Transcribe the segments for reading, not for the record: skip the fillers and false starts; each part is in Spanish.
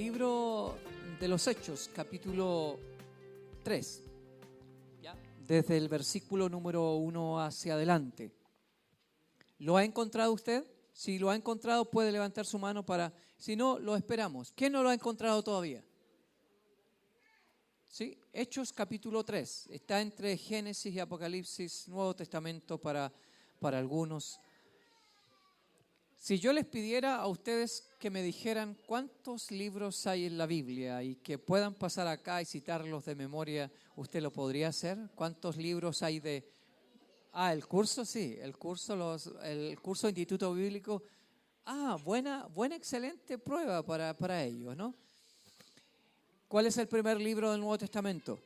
Libro de los Hechos, capítulo 3, ¿ya? Desde el versículo número 1 hacia adelante. ¿Lo ha encontrado usted? Si lo ha encontrado, puede levantar su mano para... Si no, lo esperamos. ¿Quién no lo ha encontrado todavía? ¿Sí? Hechos, capítulo 3. Está entre Génesis y Apocalipsis, Nuevo Testamento para algunos. Si yo les pidiera a ustedes que me dijeran cuántos libros hay en la Biblia y que puedan pasar acá y citarlos de memoria, ¿usted lo podría hacer? ¿Cuántos libros hay de...? El curso, sí, el curso Instituto Bíblico. Buena, excelente prueba para ellos, ¿no? ¿Cuál es el primer libro del Nuevo Testamento?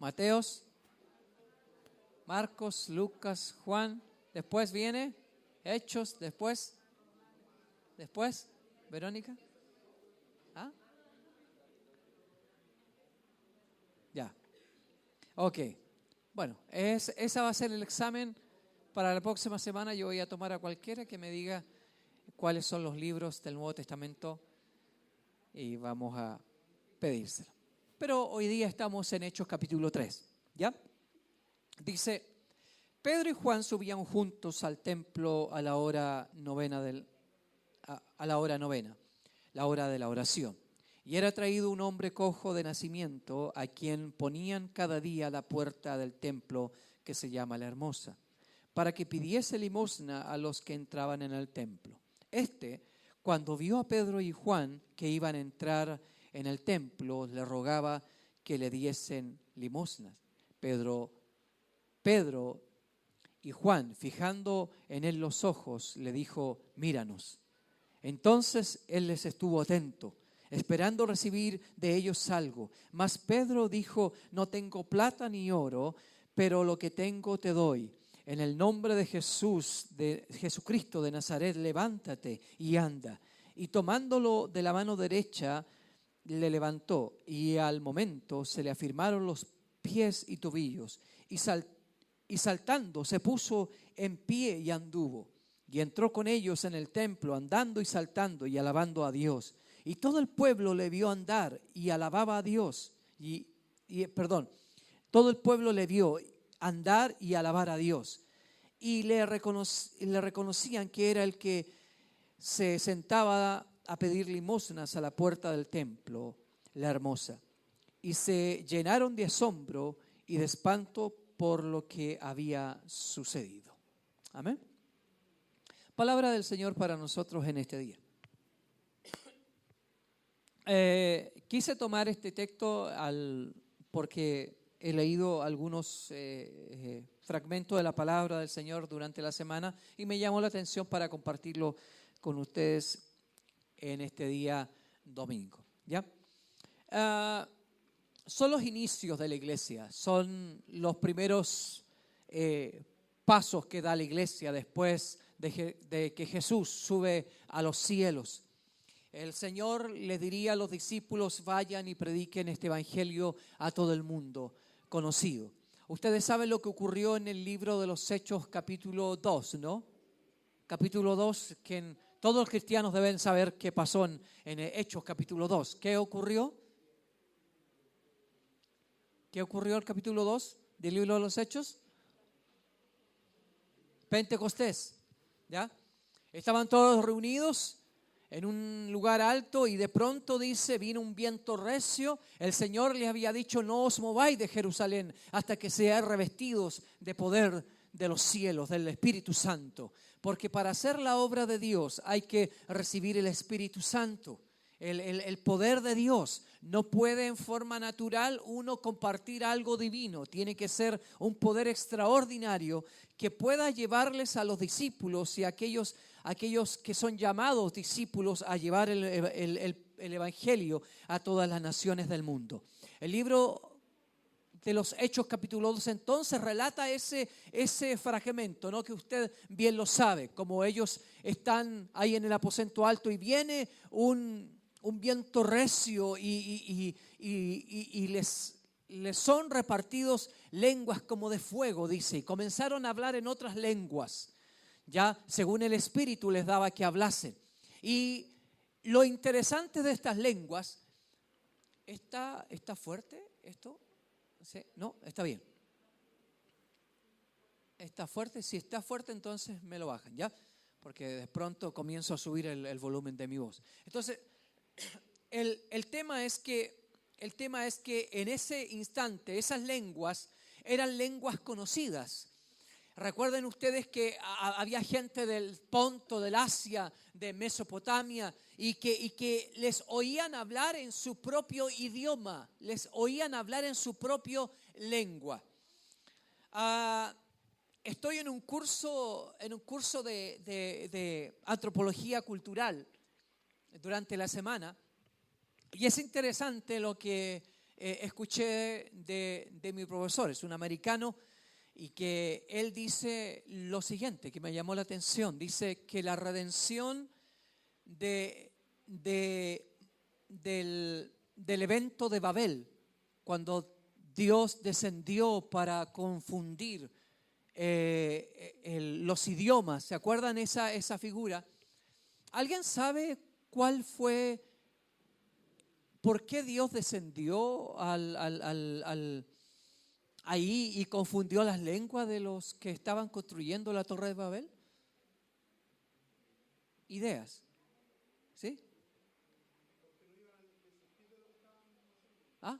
Mateos, Marcos, Lucas, Juan. Después viene Hechos, después, Verónica. Ya. Ok. Bueno, esa va a ser el examen para la próxima semana. Yo voy a tomar a cualquiera que me diga cuáles son los libros del Nuevo Testamento y vamos a pedírselo. Pero hoy día estamos en Hechos capítulo 3, ¿ya? Dice: Pedro y Juan subían juntos al templo a la hora novena, la hora de la oración. Y era traído un hombre cojo de nacimiento, a quien ponían cada día a la puerta del templo que se llama La Hermosa, para que pidiese limosna a los que entraban en el templo. Cuando vio a Pedro y Juan que iban a entrar en el templo, le rogaba que le diesen limosnas. Pedro y Juan, fijando en él los ojos, le dijo: míranos. Entonces él les estuvo atento, esperando recibir de ellos algo. Mas Pedro dijo: no tengo plata ni oro, pero lo que tengo te doy. En el nombre de Jesucristo de Nazaret, levántate y anda. Y tomándolo de la mano derecha, le levantó, y al momento se le afirmaron los pies y tobillos, y saltando se puso en pie y anduvo. Y entró con ellos en el templo, andando y saltando y alabando a Dios. Y todo el pueblo le vio andar y alababa a Dios. Todo el pueblo le vio andar y alabar a Dios. Y le reconocían que era el que se sentaba a pedir limosnas a la puerta del templo, La Hermosa. Y se llenaron de asombro y de espanto por lo que había sucedido. Amén. Palabra del Señor para nosotros en este día. Quise tomar este texto porque he leído algunos fragmentos de la palabra del Señor durante la semana y me llamó la atención para compartirlo con ustedes en este día domingo. ¿Ya? Son los inicios de la iglesia, son los primeros pasos que da la iglesia después de que Jesús sube a los cielos. El Señor le diría a los discípulos: vayan y prediquen este evangelio a todo el mundo conocido. Ustedes saben lo que ocurrió en el libro de los Hechos capítulo 2, ¿no? Capítulo 2, que todos los cristianos deben saber qué pasó en Hechos capítulo 2. ¿Qué ocurrió? ¿Qué ocurrió en el capítulo 2 del libro de los Hechos? Pentecostés, ¿ya? Estaban todos reunidos en un lugar alto y de pronto dice: vino un viento recio. El Señor les había dicho: no os mováis de Jerusalén hasta que seáis revestidos de poder de los cielos, del Espíritu Santo. Porque para hacer la obra de Dios hay que recibir el Espíritu Santo. El poder de Dios. No puede en forma natural uno compartir algo divino. Tiene que ser un poder extraordinario que pueda llevarles a los discípulos y a aquellos que son llamados discípulos a llevar el evangelio a todas las naciones del mundo. El libro de los Hechos capítulo 2 entonces relata ese fragmento, ¿no? Que usted bien lo sabe, como ellos están ahí en el aposento alto y viene un viento recio y les son repartidos lenguas como de fuego, dice, y comenzaron a hablar en otras lenguas, ya según el Espíritu les daba que hablasen. Y lo interesante de estas lenguas, ¿está fuerte esto? ¿Sí? No, está bien. ¿Está fuerte? Si está fuerte, entonces me lo bajan, ¿ya? Porque de pronto comienzo a subir el volumen de mi voz. Entonces, el tema es que en ese instante esas lenguas eran lenguas conocidas. Recuerden ustedes que había gente del Ponto, del Asia, de Mesopotamia, y que les oían hablar en su propio idioma, les oían hablar en su propia lengua. Estoy en un curso de antropología cultural durante la semana, y es interesante lo que escuché de mi profesor. Es un americano, y que él dice lo siguiente, que me llamó la atención. Dice que la redención del evento de Babel, cuando Dios descendió para confundir los idiomas, ¿se acuerdan esa figura? ¿Alguien sabe cuál fue, por qué Dios descendió ahí y confundió las lenguas de los que estaban construyendo la Torre de Babel? Ideas, ¿sí? ¿Ah?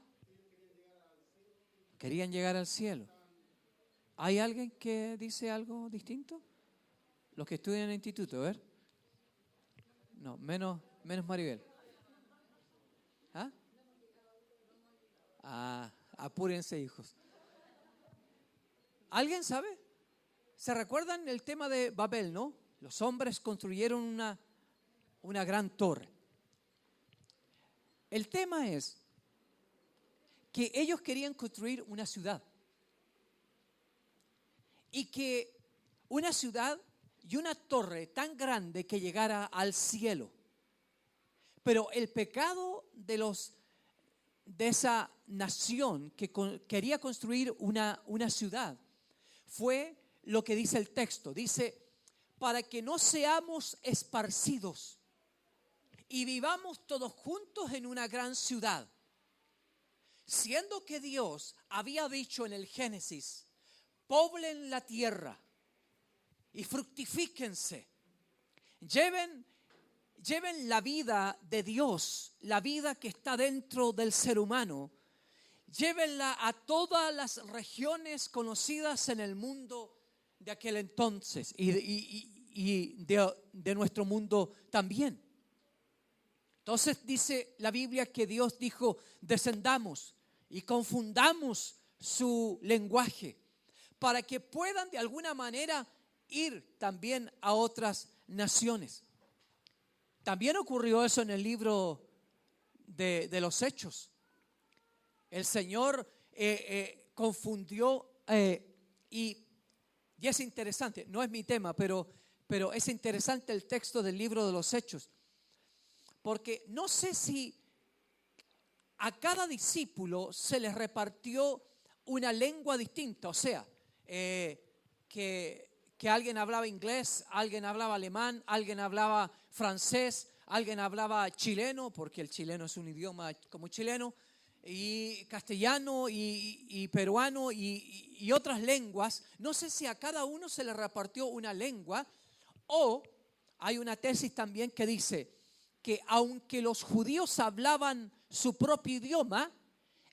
Querían llegar al cielo. ¿Hay alguien que dice algo distinto? Los que estudian en el instituto, a ver. No, menos Maribel. Apúrense, hijos. ¿Alguien sabe? ¿Se recuerdan el tema de Babel, no? Los hombres construyeron una gran torre. El tema es que ellos querían construir una ciudad. Y que una ciudad y una torre tan grande que llegara al cielo. Pero el pecado de esa nación que quería construir una ciudad fue lo que dice el texto. Dice, para que no seamos esparcidos y vivamos todos juntos en una gran ciudad. Siendo que Dios había dicho en el Génesis, poblen la tierra y fructifíquense, lleven la vida de Dios, la vida que está dentro del ser humano, llévenla a todas las regiones conocidas en el mundo de aquel entonces y de nuestro mundo también. Entonces dice la Biblia que Dios dijo, descendamos y confundamos su lenguaje para que puedan de alguna manera ir también a otras naciones. También ocurrió eso en el libro de los Hechos. El Señor confundió y es interesante, no es mi tema, pero es interesante el texto del libro de los Hechos. Porque no sé si a cada discípulo se les repartió una lengua distinta, o sea, que alguien hablaba inglés, alguien hablaba alemán, alguien hablaba francés, alguien hablaba chileno, porque el chileno es un idioma como chileno, y castellano y peruano y otras lenguas. No sé si a cada uno se le repartió una lengua, o hay una tesis también que dice que aunque los judíos hablaban su propio idioma,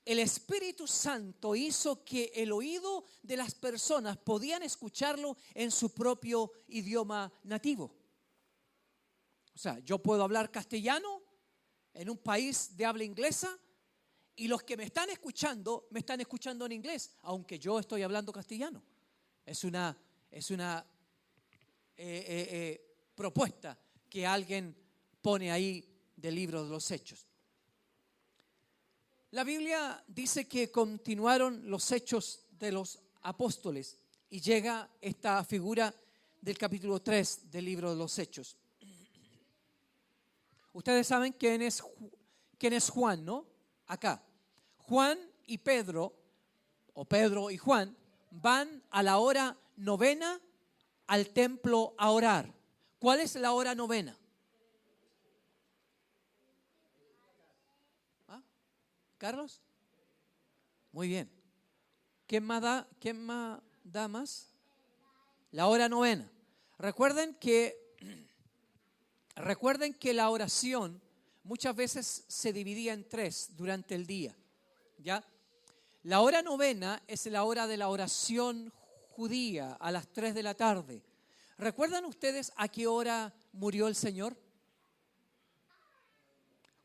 el Espíritu Santo hizo que el oído de las personas podían escucharlo en su propio idioma nativo. O sea, yo puedo hablar castellano en un país de habla inglesa y los que me están escuchando en inglés, aunque yo estoy hablando castellano. Es una propuesta que alguien pone ahí del libro de los Hechos. La Biblia dice que continuaron los hechos de los apóstoles y llega esta figura del capítulo 3 del libro de los Hechos. Ustedes saben quién es Juan, ¿no? Acá. Juan y Pedro, o Pedro y Juan, van a la hora novena al templo a orar. ¿Cuál es la hora novena? Carlos? Muy bien. ¿Quién más da? ¿Quién más da más? La hora novena. Recuerden que la oración muchas veces se dividía en 3 durante el día, ¿ya? La hora novena es la hora de la oración judía a las 3 de la tarde. ¿Recuerdan ustedes a qué hora murió el Señor?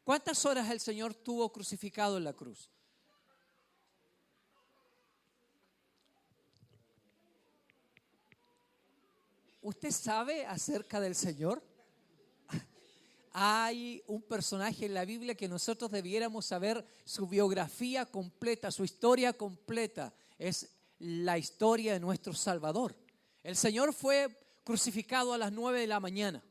¿Cuántas horas el Señor tuvo crucificado en la cruz? ¿Usted sabe acerca del Señor? Hay un personaje en la Biblia que nosotros debiéramos saber su biografía completa, su historia completa. Es la historia de nuestro Salvador. El Señor fue crucificado a las 9 de la mañana.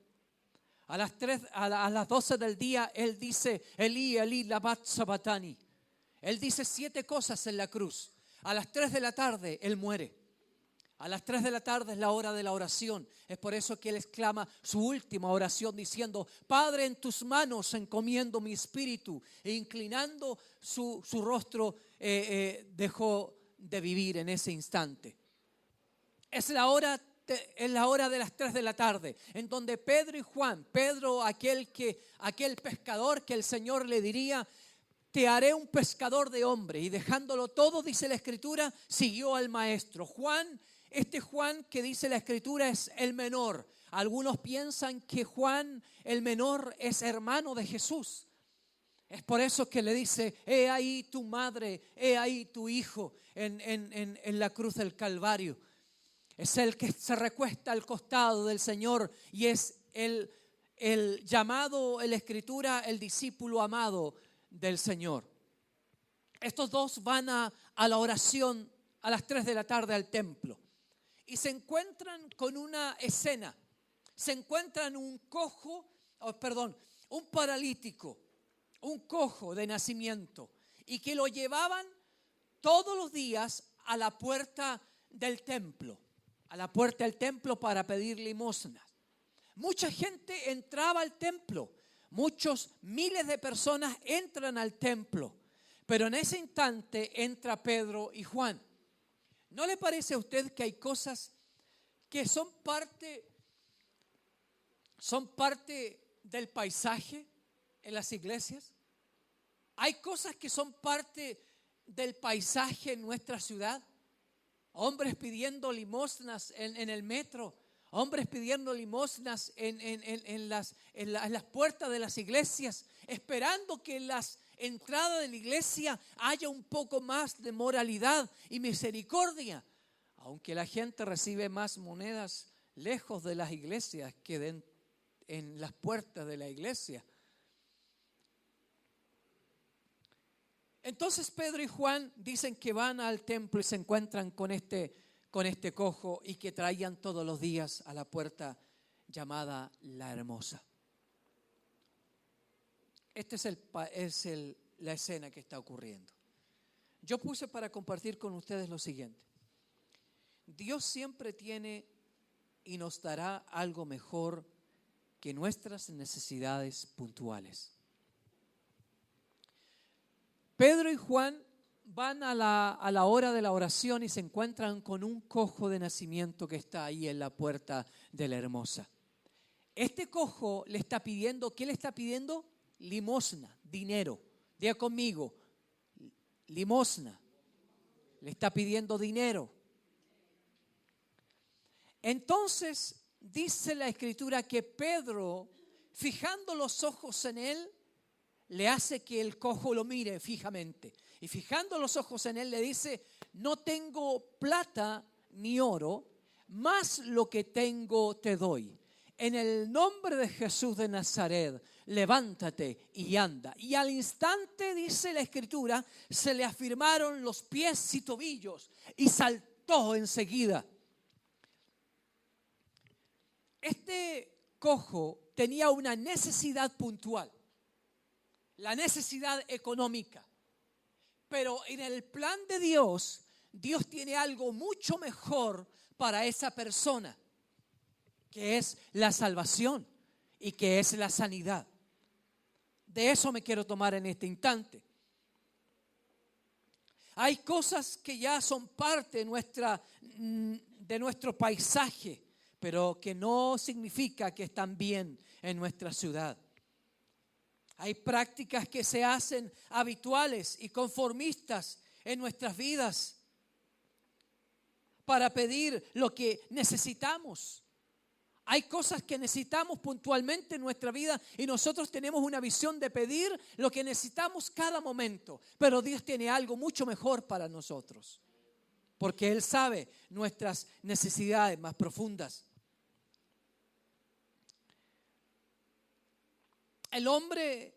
A las 12 del día, Él dice, Elí, Elí, lama sabachthani. Él dice 7 cosas en la cruz. A las 3 de la tarde, Él muere. A las 3 de la tarde es la hora de la oración. Es por eso que Él exclama su última oración diciendo, Padre, en tus manos encomiendo mi espíritu. E inclinando su rostro, dejó de vivir en ese instante. Es la hora de las 3 de la tarde, en donde Pedro y Juan, Pedro aquel pescador que el Señor le diría, te haré un pescador de hombres. Y dejándolo todo, dice la Escritura, siguió al Maestro. Este Juan que dice la Escritura es el menor. Algunos piensan que Juan el menor es hermano de Jesús. Es por eso que le dice, he ahí tu madre, he ahí tu hijo en la cruz del Calvario. Es el que se recuesta al costado del Señor y es el llamado en la Escritura el discípulo amado del Señor. Estos dos van a la oración a las 3 de la tarde al templo y se encuentran con una escena. Se encuentran un paralítico, un cojo de nacimiento y que lo llevaban todos los días a la puerta del templo. A la puerta del templo para pedir limosnas. Mucha gente entraba al templo, miles de personas entran al templo, pero en ese instante entra Pedro y Juan. ¿No le parece a usted que hay cosas que son parte del paisaje en las iglesias? Hay cosas que son parte del paisaje en nuestra ciudad. Hombres pidiendo limosnas en el metro, hombres pidiendo limosnas en las puertas de las iglesias, esperando que en las entradas de la iglesia haya un poco más de moralidad y misericordia. Aunque la gente recibe más monedas lejos de las iglesias que en las puertas de la iglesia. Entonces Pedro y Juan dicen que van al templo y se encuentran con este cojo y que traían todos los días a la puerta llamada La Hermosa. Esta es la escena que está ocurriendo. Yo puse para compartir con ustedes lo siguiente. Dios siempre tiene y nos dará algo mejor que nuestras necesidades puntuales. Pedro y Juan van a la hora de la oración y se encuentran con un cojo de nacimiento que está ahí en la puerta de La Hermosa. Este cojo le está pidiendo, ¿qué le está pidiendo? Limosna, dinero. Diga conmigo, limosna. Le está pidiendo dinero. Entonces dice la Escritura que Pedro, fijando los ojos en él, le hace que el cojo lo mire fijamente. Y fijando los ojos en él le dice, no tengo plata ni oro, mas lo que tengo te doy. En el nombre de Jesús de Nazaret, levántate y anda. Y al instante, dice la Escritura, se le afirmaron los pies y tobillos y saltó enseguida. Este cojo tenía una necesidad puntual. La necesidad económica. Pero en el plan de Dios, Dios tiene algo mucho mejor para esa persona, que es la salvación y que es la sanidad. De eso me quiero tomar en este instante. Hay cosas que ya son parte de nuestro paisaje, pero que no significa que están bien en nuestra ciudad. Hay prácticas que se hacen habituales y conformistas en nuestras vidas para pedir lo que necesitamos. Hay cosas que necesitamos puntualmente en nuestra vida y nosotros tenemos una visión de pedir lo que necesitamos cada momento. Pero Dios tiene algo mucho mejor para nosotros, porque Él sabe nuestras necesidades más profundas. El hombre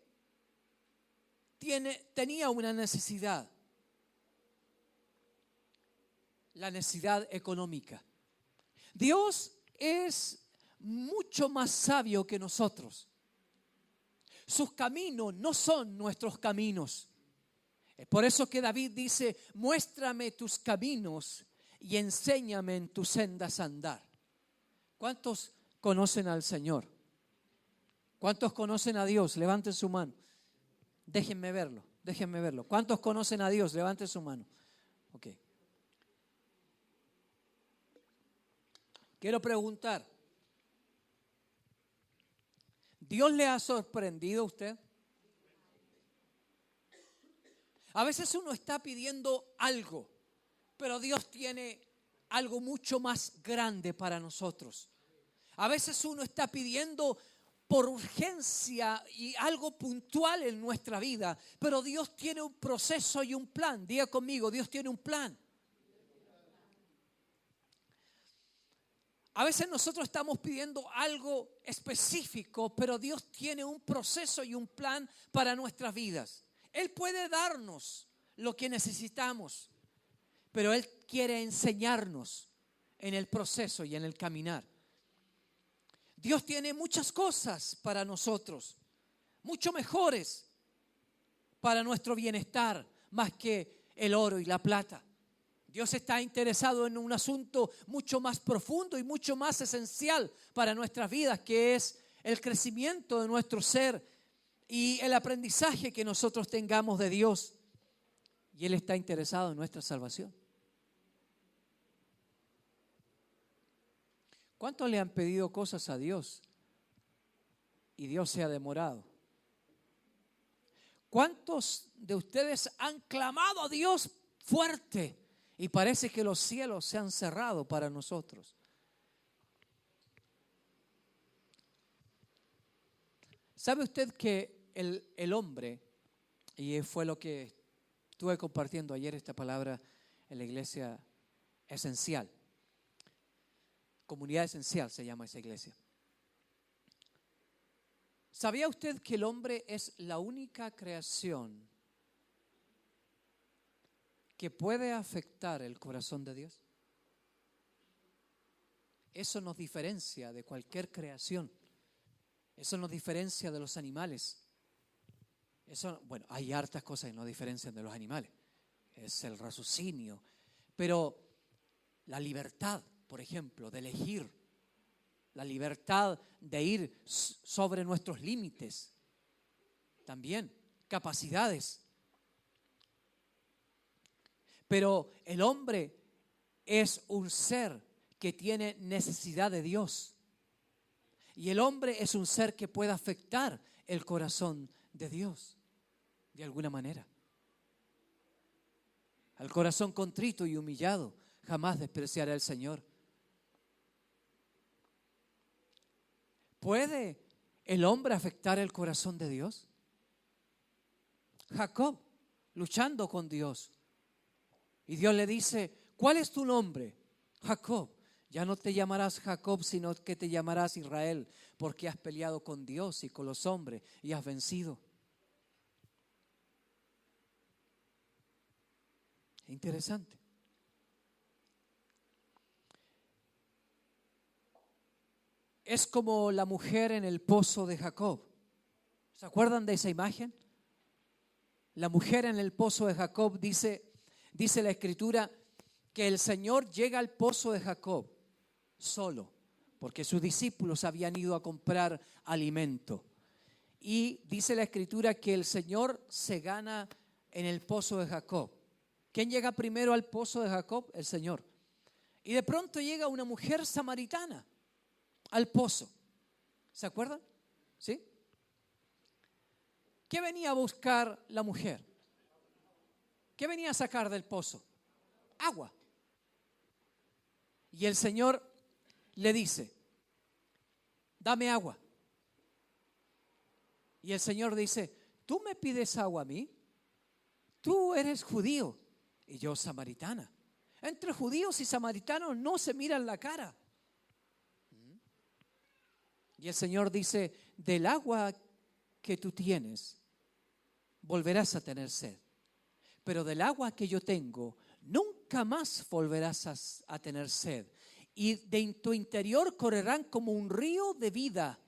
tenía una necesidad, la necesidad económica. Dios es mucho más sabio que nosotros. Sus caminos no son nuestros caminos. Es por eso que David dice: muéstrame tus caminos y enséñame en tus sendas andar. ¿Cuántos conocen al Señor? ¿Cuántos conocen a Dios? Levanten su mano. Déjenme verlo. ¿Cuántos conocen a Dios? Levanten su mano. Ok. Quiero preguntar, ¿Dios le ha sorprendido a usted? A veces uno está pidiendo algo, pero Dios tiene algo mucho más grande para nosotros. A veces uno está pidiendo por urgencia y algo puntual en nuestra vida, pero Dios tiene un proceso y un plan. Diga conmigo, Dios tiene un plan. A veces nosotros estamos pidiendo algo específico, pero Dios tiene un proceso y un plan para nuestras vidas. Él puede darnos lo que necesitamos, pero Él quiere enseñarnos en el proceso y en el caminar. Dios tiene muchas cosas para nosotros, mucho mejores para nuestro bienestar, más que el oro y la plata. Dios está interesado en un asunto mucho más profundo y mucho más esencial para nuestras vidas, que es el crecimiento de nuestro ser y el aprendizaje que nosotros tengamos de Dios. Y Él está interesado en nuestra salvación. ¿Cuántos le han pedido cosas a Dios y Dios se ha demorado? ¿Cuántos de ustedes han clamado a Dios fuerte y parece que los cielos se han cerrado para nosotros? ¿Sabe usted que el hombre, y fue lo que estuve compartiendo ayer esta palabra en la iglesia esencial, comunidad esencial se llama esa iglesia? ¿Sabía usted que el hombre es la única creación que puede afectar el corazón de Dios? Eso nos diferencia de cualquier creación. Eso nos diferencia de los animales. Bueno, hay hartas cosas que nos diferencian de los animales. Es el raciocinio. Pero la libertad, por ejemplo, de elegir, la libertad de ir sobre nuestros límites, también capacidades. Pero el hombre es un ser que tiene necesidad de Dios. Y el hombre es un ser que puede afectar el corazón de Dios de alguna manera. Al corazón contrito y humillado jamás despreciará el Señor. ¿Puede el hombre afectar el corazón de Dios? Jacob, luchando con Dios. Y Dios le dice: ¿cuál es tu nombre? Jacob. Ya no te llamarás Jacob, sino que te llamarás Israel, porque has peleado con Dios y con los hombres y has vencido. Interesante. Es como la mujer en el pozo de Jacob. ¿Se acuerdan de esa imagen? La mujer en el pozo de Jacob, dice la Escritura, que el Señor llega al pozo de Jacob solo, porque sus discípulos habían ido a comprar alimento. Y dice la Escritura que el Señor se gana en el pozo de Jacob. ¿Quién llega primero al pozo de Jacob? El Señor. Y de pronto llega una mujer samaritana al pozo. ¿Se acuerdan? ¿Sí? ¿Qué venía a buscar la mujer? ¿Qué venía a sacar del pozo? Agua. Y el Señor le dice, dame agua. Y el Señor dice, ¿tú me pides agua a mí? Tú eres judío y yo samaritana. Entre judíos y samaritanos no se miran la cara. Y el Señor dice, del agua que tú tienes, volverás a tener sed. Pero del agua que yo tengo, nunca más volverás a tener sed. Y de tu interior correrán como un río de vida.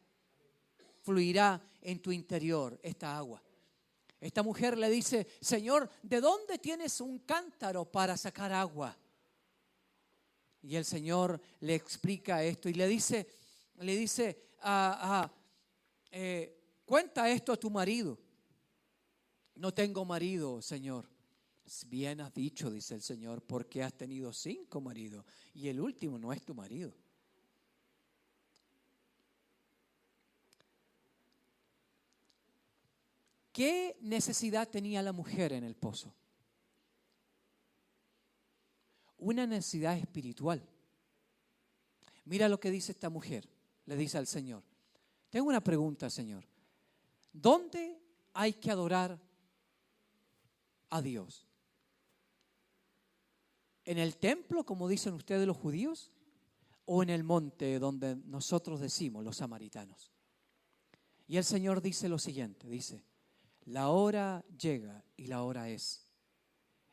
Fluirá en tu interior esta agua. Esta mujer le dice, Señor, ¿de dónde tienes un cántaro para sacar agua? Y el Señor le explica esto y le dice, cuenta esto a tu marido. No tengo marido, Señor. Bien has dicho, dice el Señor, porque has tenido 5 maridos y el último no es tu marido. ¿Qué necesidad tenía la mujer en el pozo? Una necesidad espiritual. Mira lo que dice esta mujer. Le dice al Señor. Tengo una pregunta, Señor. ¿Dónde hay que adorar a Dios? ¿En el templo, como dicen ustedes los judíos? ¿O en el monte donde nosotros decimos los samaritanos? Y el Señor dice lo siguiente, dice, la hora llega y la hora es,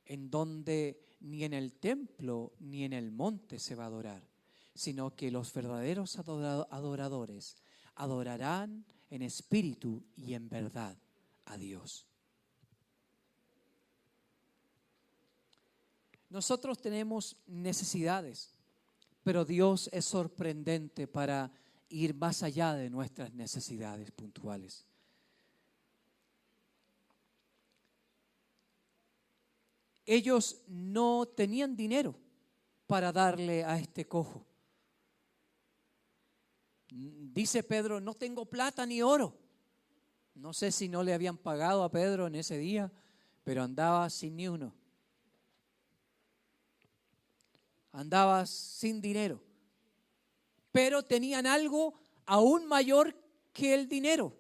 en donde ni en el templo ni en el monte se va a adorar, sino que los verdaderos adoradores adorarán en espíritu y en verdad a Dios. Nosotros tenemos necesidades, pero Dios es sorprendente para ir más allá de nuestras necesidades puntuales. Ellos no tenían dinero para darle a este cojo. Dice Pedro, no tengo plata ni oro. No sé si no le habían pagado a Pedro en ese día, pero andaba sin ni uno. Andaba sin dinero. Pero tenían algo aún mayor que el dinero.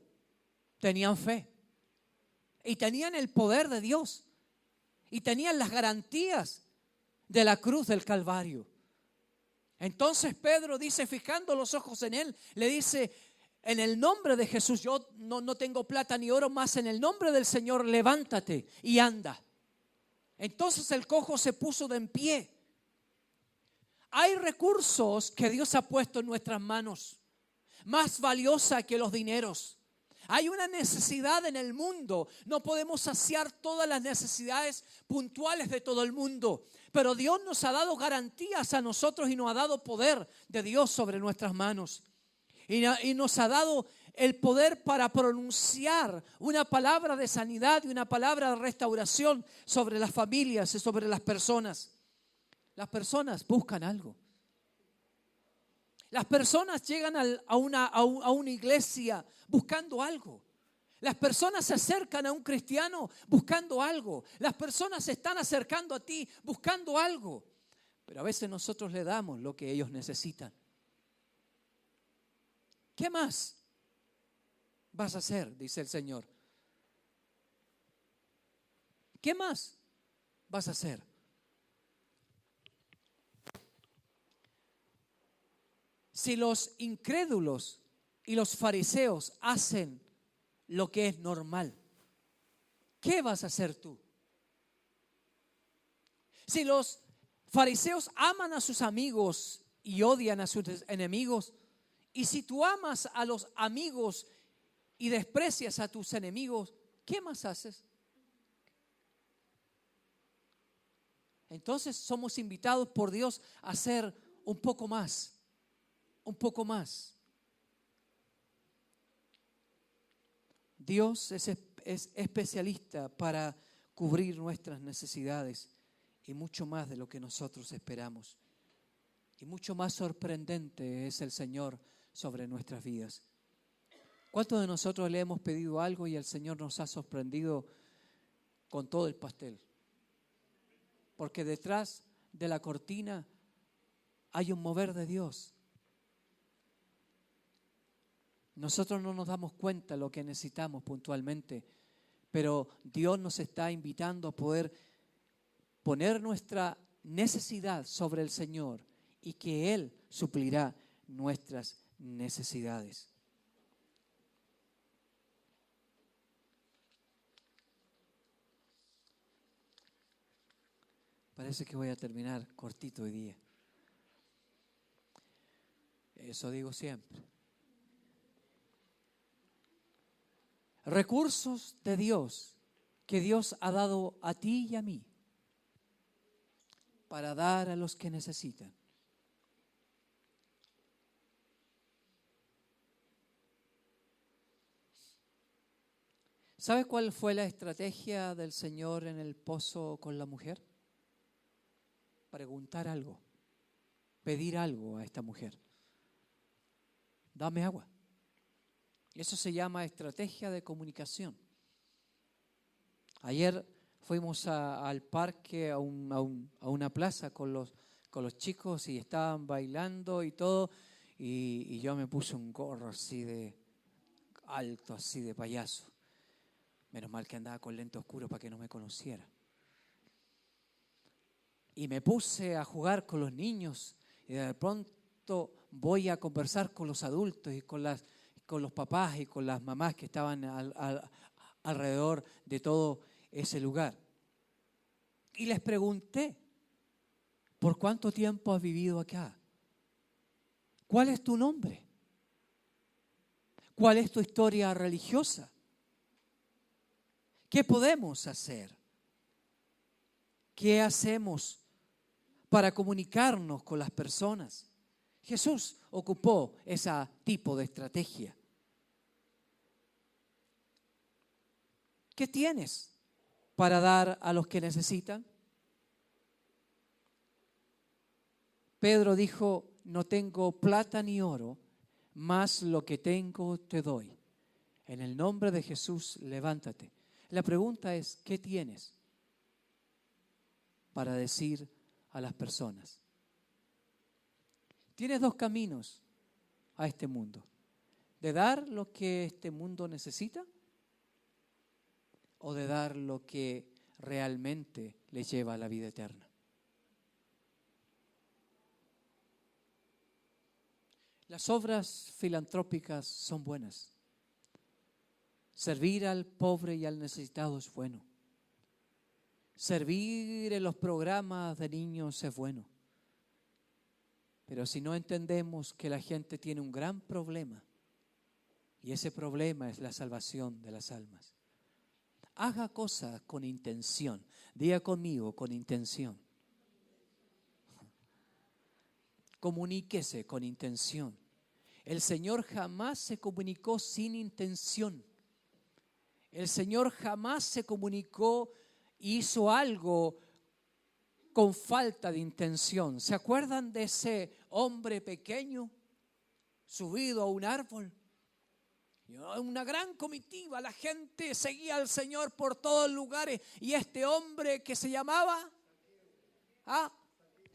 Tenían fe. Y tenían el poder de Dios. Y tenían las garantías de la cruz del Calvario. Entonces Pedro dice, fijando los ojos en él, le dice, en el nombre de Jesús, yo no tengo plata ni oro, más en el nombre del Señor, levántate y anda. Entonces el cojo se puso de en pie. Hay recursos que Dios ha puesto en nuestras manos, más valiosa que los dineros. Hay una necesidad en el mundo. No podemos saciar todas las necesidades puntuales de todo el mundo. Pero Dios nos ha dado garantías a nosotros y nos ha dado poder de Dios sobre nuestras manos. Y nos ha dado el poder para pronunciar una palabra de sanidad y una palabra de restauración sobre las familias y sobre las personas. Las personas buscan algo. Las personas llegan a una iglesia buscando algo. Las personas se acercan a un cristiano buscando algo. Las personas se están acercando a ti buscando algo. Pero a veces nosotros le damos lo que ellos necesitan. ¿Qué más vas a hacer? Dice el Señor. ¿Qué más vas a hacer? Si los incrédulos y los fariseos hacen lo que es normal, ¿qué vas a hacer tú? Si los fariseos aman a sus amigos y odian a sus enemigos, y si tú amas a los amigos y desprecias a tus enemigos, ¿qué más haces? Entonces somos invitados por Dios a hacer un poco más. Un poco más. Dios es especialista para cubrir nuestras necesidades y mucho más de lo que nosotros esperamos. Y mucho más sorprendente es el Señor sobre nuestras vidas. ¿Cuántos de nosotros le hemos pedido algo y el Señor nos ha sorprendido con todo el pastel? Porque detrás de la cortina hay un mover de Dios. Nosotros no nos damos cuenta de lo que necesitamos puntualmente, pero Dios nos está invitando a poder poner nuestra necesidad sobre el Señor y que Él suplirá nuestras necesidades. Parece que voy a terminar cortito hoy día. Eso digo siempre. Recursos de Dios que Dios ha dado a ti y a mí para dar a los que necesitan. ¿Sabe cuál fue la estrategia del Señor en el pozo con la mujer? Preguntar algo, pedir algo a esta mujer. Dame agua. Eso se llama estrategia de comunicación. Ayer fuimos al parque, a una plaza con los chicos y estaban bailando y todo. Y yo me puse un gorro así de alto, así de payaso. Menos mal que andaba con lente oscuro para que no me conociera. Y me puse a jugar con los niños y de pronto voy a conversar con los adultos y con los papás y con las mamás que estaban alrededor de todo ese lugar. Y les pregunté, ¿por cuánto tiempo has vivido acá? ¿Cuál es tu nombre? ¿Cuál es tu historia religiosa? ¿Qué podemos hacer? ¿Qué hacemos para comunicarnos con las personas? Jesús ocupó ese tipo de estrategia. ¿Qué tienes para dar a los que necesitan? Pedro dijo, no tengo plata ni oro, mas lo que tengo te doy. En el nombre de Jesús, levántate. La pregunta es, ¿qué tienes para decir a las personas? Tienes dos caminos a este mundo. De dar lo que este mundo necesita o de dar lo que realmente le lleva a la vida eterna. Las obras filantrópicas son buenas. Servir al pobre y al necesitado es bueno. Servir en los programas de niños es bueno. Pero si no entendemos que la gente tiene un gran problema, y ese problema es la salvación de las almas, haga cosas con intención. Diga conmigo, con intención. Comuníquese con intención. El Señor jamás se comunicó sin intención. El Señor jamás se comunicó, hizo algo con falta de intención. ¿Se acuerdan de ese hombre pequeño subido a un árbol? Una gran comitiva, la gente seguía al Señor por todos lugares. Y este hombre que se llamaba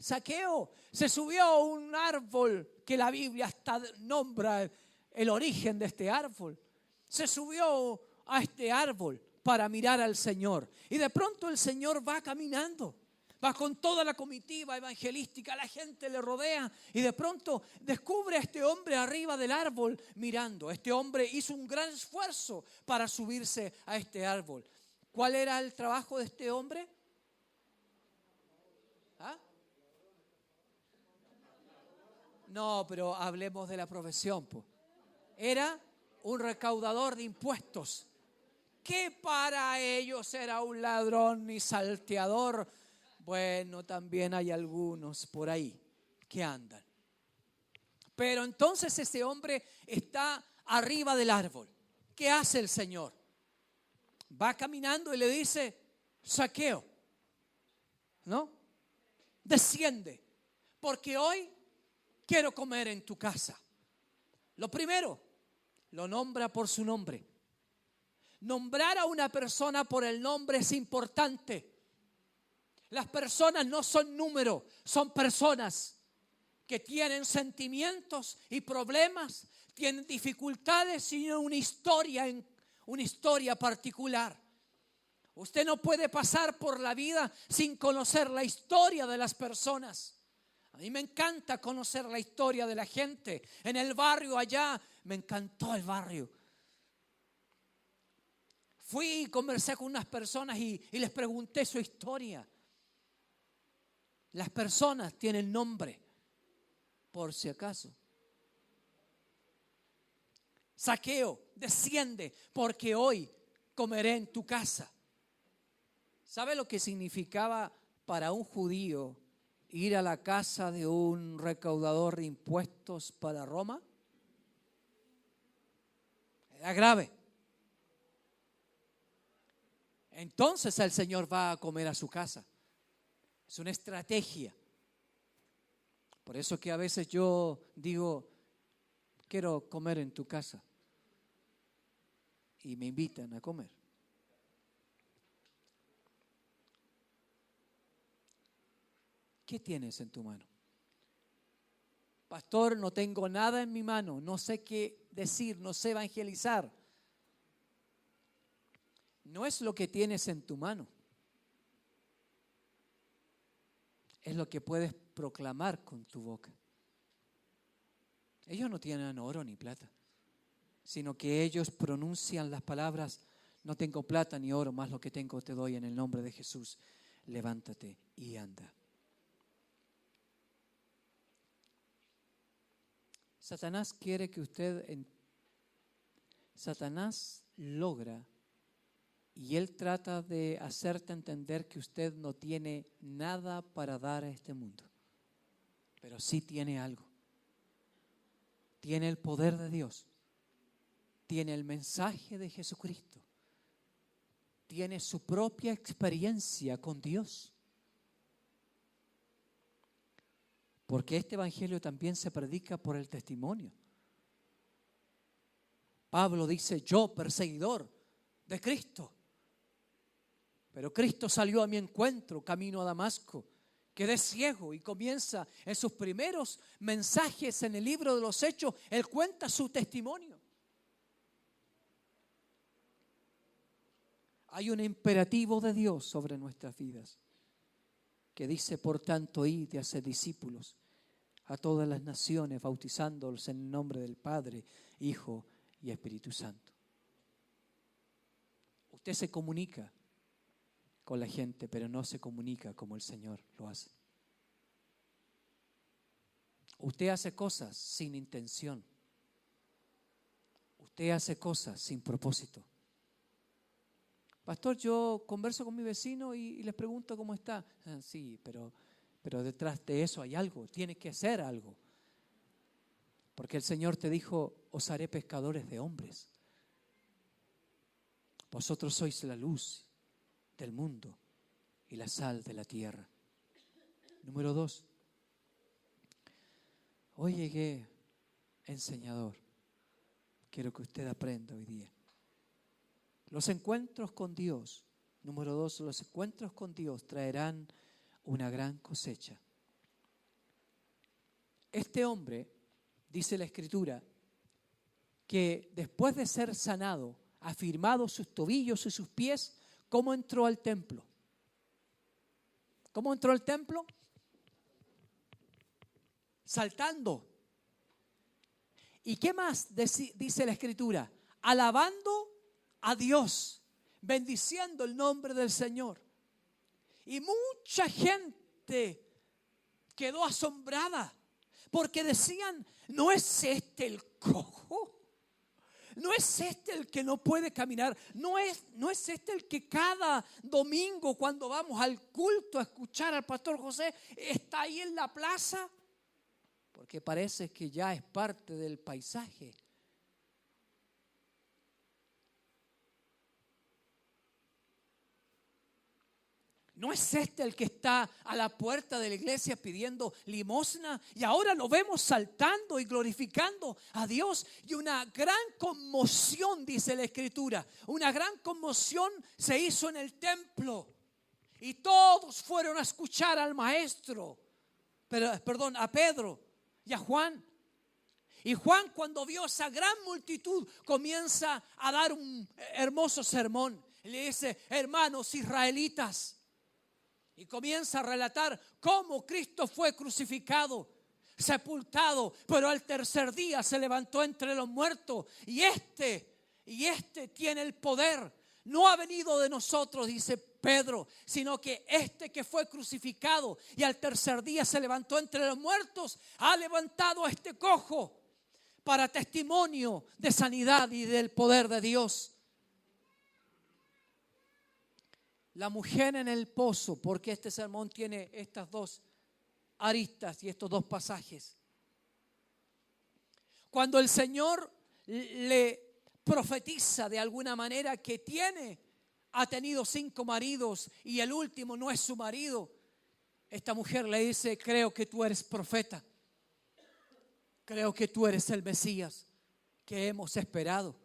Zaqueo, se subió a un árbol que la Biblia hasta nombra el origen de este árbol. Se subió a este árbol para mirar al Señor. Y de pronto el Señor va caminando. Va con toda la comitiva evangelística, la gente le rodea y de pronto descubre a este hombre arriba del árbol mirando. Este hombre hizo un gran esfuerzo para subirse a este árbol. ¿Cuál era el trabajo de este hombre? No, pero hablemos de la profesión. Era un recaudador de impuestos, que para ellos era un ladrón y salteador. Bueno, también hay algunos por ahí que andan. Pero entonces ese hombre está arriba del árbol. ¿Qué hace el Señor? Va caminando y le dice, Zaqueo, ¿no? desciende, porque hoy quiero comer en tu casa. Lo primero, lo nombra por su nombre. Nombrar a una persona por el nombre es importante. Las personas no son números, son personas que tienen sentimientos y problemas, tienen dificultades y una historia particular. Usted no puede pasar por la vida sin conocer la historia de las personas. A mí me encanta conocer la historia de la gente. En el barrio allá, me encantó el barrio. Fui y conversé con unas personas y les pregunté su historia. Las personas tienen nombre, por si acaso. Zaqueo, desciende, porque hoy comeré en tu casa. ¿Sabe lo que significaba para un judío ir a la casa de un recaudador de impuestos para Roma? Era grave. Entonces el Señor va a comer a su casa. Es una estrategia. Por eso que a veces yo digo, quiero comer en tu casa. Y me invitan a comer. ¿Qué tienes en tu mano? Pastor, no tengo nada en mi mano, no sé qué decir, no sé evangelizar. No es lo que tienes en tu mano, es lo que puedes proclamar con tu boca. Ellos no tienen oro ni plata, sino que ellos pronuncian las palabras, no tengo plata ni oro, más lo que tengo te doy en el nombre de Jesús. Levántate y anda. Satanás quiere que Satanás logra y él trata de hacerte entender que usted no tiene nada para dar a este mundo, pero sí tiene algo. Tiene el poder de Dios, tiene el mensaje de Jesucristo, tiene su propia experiencia con Dios. Porque este evangelio también se predica por el testimonio. Pablo dice, yo perseguidor de Cristo. Pero Cristo salió a mi encuentro, camino a Damasco. Quedé ciego y comienza en sus primeros mensajes en el libro de los Hechos. Él cuenta su testimonio. Hay un imperativo de Dios sobre nuestras vidas que dice, por tanto, id y haced discípulos a todas las naciones, bautizándolos en el nombre del Padre, Hijo y Espíritu Santo. Usted se comunica con la gente, pero no se comunica como el Señor lo hace. Usted hace cosas sin intención. Usted hace cosas sin propósito. Pastor, yo converso con mi vecino y les pregunto cómo está. Sí, pero detrás de eso hay algo, tiene que ser algo. Porque el Señor te dijo, os haré pescadores de hombres. Vosotros sois la luz del mundo y la sal de la tierra. Número 2. Hoy llegué enseñador. Quiero que usted aprenda hoy día. Los encuentros con Dios, número 2, los encuentros con Dios traerán una gran cosecha. Este hombre, dice la Escritura, que después de ser sanado, afirmado sus tobillos y sus pies, ¿cómo entró al templo? ¿Cómo entró al templo? Saltando. ¿Y qué más dice la Escritura? Alabando a Dios, bendiciendo el nombre del Señor. Y mucha gente quedó asombrada porque decían, ¿no es este el cojo? ¿No es este el que no puede caminar? ¿No es este el que cada domingo cuando vamos al culto a escuchar al pastor José está ahí en la plaza? Porque parece que ya es parte del paisaje. ¿No es este el que está a la puerta de la iglesia pidiendo limosna? Y ahora lo vemos saltando y glorificando a Dios. Y una gran conmoción, dice la Escritura, una gran conmoción se hizo en el templo. Y todos fueron a escuchar al maestro, perdón, a Pedro y a Juan. Y Juan, cuando vio esa gran multitud, comienza a dar un hermoso sermón. Le dice: hermanos israelitas. Y comienza a relatar cómo Cristo fue crucificado, sepultado, pero al tercer día se levantó entre los muertos. Y este tiene el poder. No ha venido de nosotros, dice Pedro, sino que este que fue crucificado y al tercer día se levantó entre los muertos, ha levantado a este cojo para testimonio de sanidad y del poder de Dios. La mujer en el pozo, porque este sermón tiene estas dos aristas y estos dos pasajes. Cuando el Señor le profetiza de alguna manera que ha tenido 5 maridos y el último no es su marido, esta mujer le dice: creo que tú eres profeta, creo que tú eres el Mesías que hemos esperado.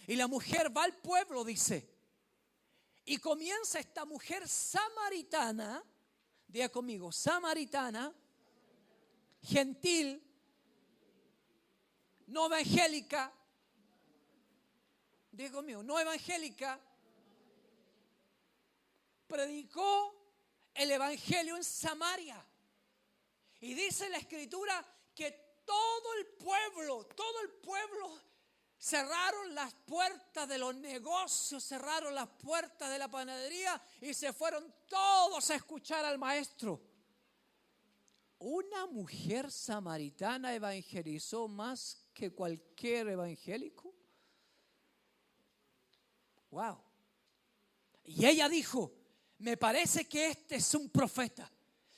Y la mujer va al pueblo, dice, y comienza esta mujer samaritana, diga conmigo, samaritana, gentil, no evangélica, diga conmigo, no evangélica, predicó el evangelio en Samaria. Y dice la Escritura que todo el pueblo cerraron las puertas de los negocios, cerraron las puertas de la panadería y se fueron todos a escuchar al maestro. Una mujer samaritana evangelizó más que cualquier evangélico. Wow. Y ella dijo: me parece que este es un profeta.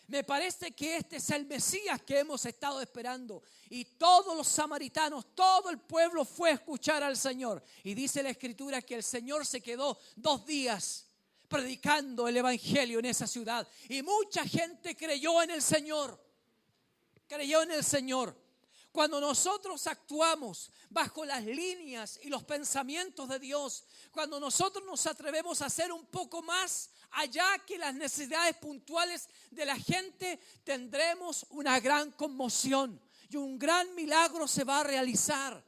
Me parece que este es el Mesías que hemos estado esperando. Y todos los samaritanos, todo el pueblo fue a escuchar al Señor. Y dice la Escritura que el Señor se quedó 2 días predicando el evangelio en esa ciudad. Y mucha gente creyó en el Señor. Creyó en el Señor. Cuando nosotros actuamos bajo las líneas y los pensamientos de Dios, cuando nosotros nos atrevemos a hacer un poco más allá que las necesidades puntuales de la gente, tendremos una gran conmoción y un gran milagro se va a realizar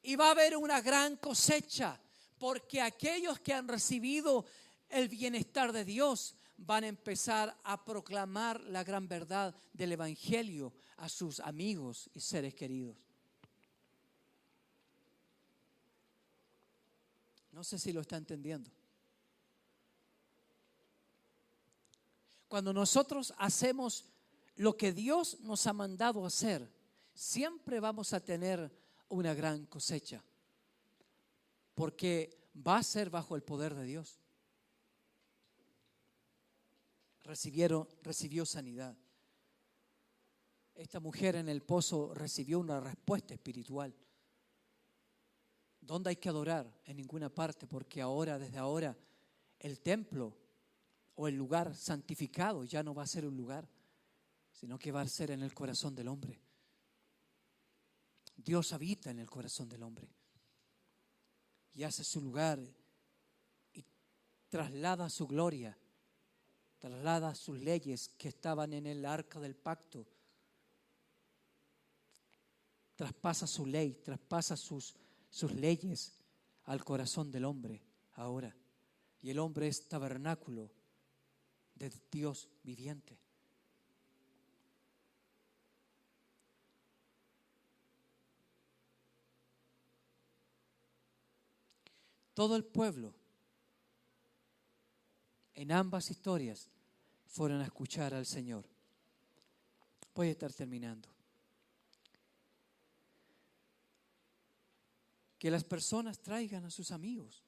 y va a haber una gran cosecha, porque aquellos que han recibido el bienestar de Dios van a empezar a proclamar la gran verdad del evangelio a sus amigos y seres queridos. No sé si lo está entendiendo. Cuando nosotros hacemos lo que Dios nos ha mandado hacer, siempre vamos a tener una gran cosecha, porque va a ser bajo el poder de Dios. Recibió sanidad. Esta mujer en el pozo recibió una respuesta espiritual. ¿Dónde hay que adorar? En ninguna parte, porque desde ahora, el templo o el lugar santificado ya no va a ser un lugar, sino que va a ser en el corazón del hombre. Dios habita en el corazón del hombre y hace su lugar y traslada su gloria, traslada sus leyes que estaban en el arca del pacto, traspasa su ley, traspasa sus leyes al corazón del hombre ahora. Y el hombre es tabernáculo de Dios viviente. Todo el pueblo en ambas historias fueron a escuchar al Señor. Voy a estar terminando. Que las personas traigan a sus amigos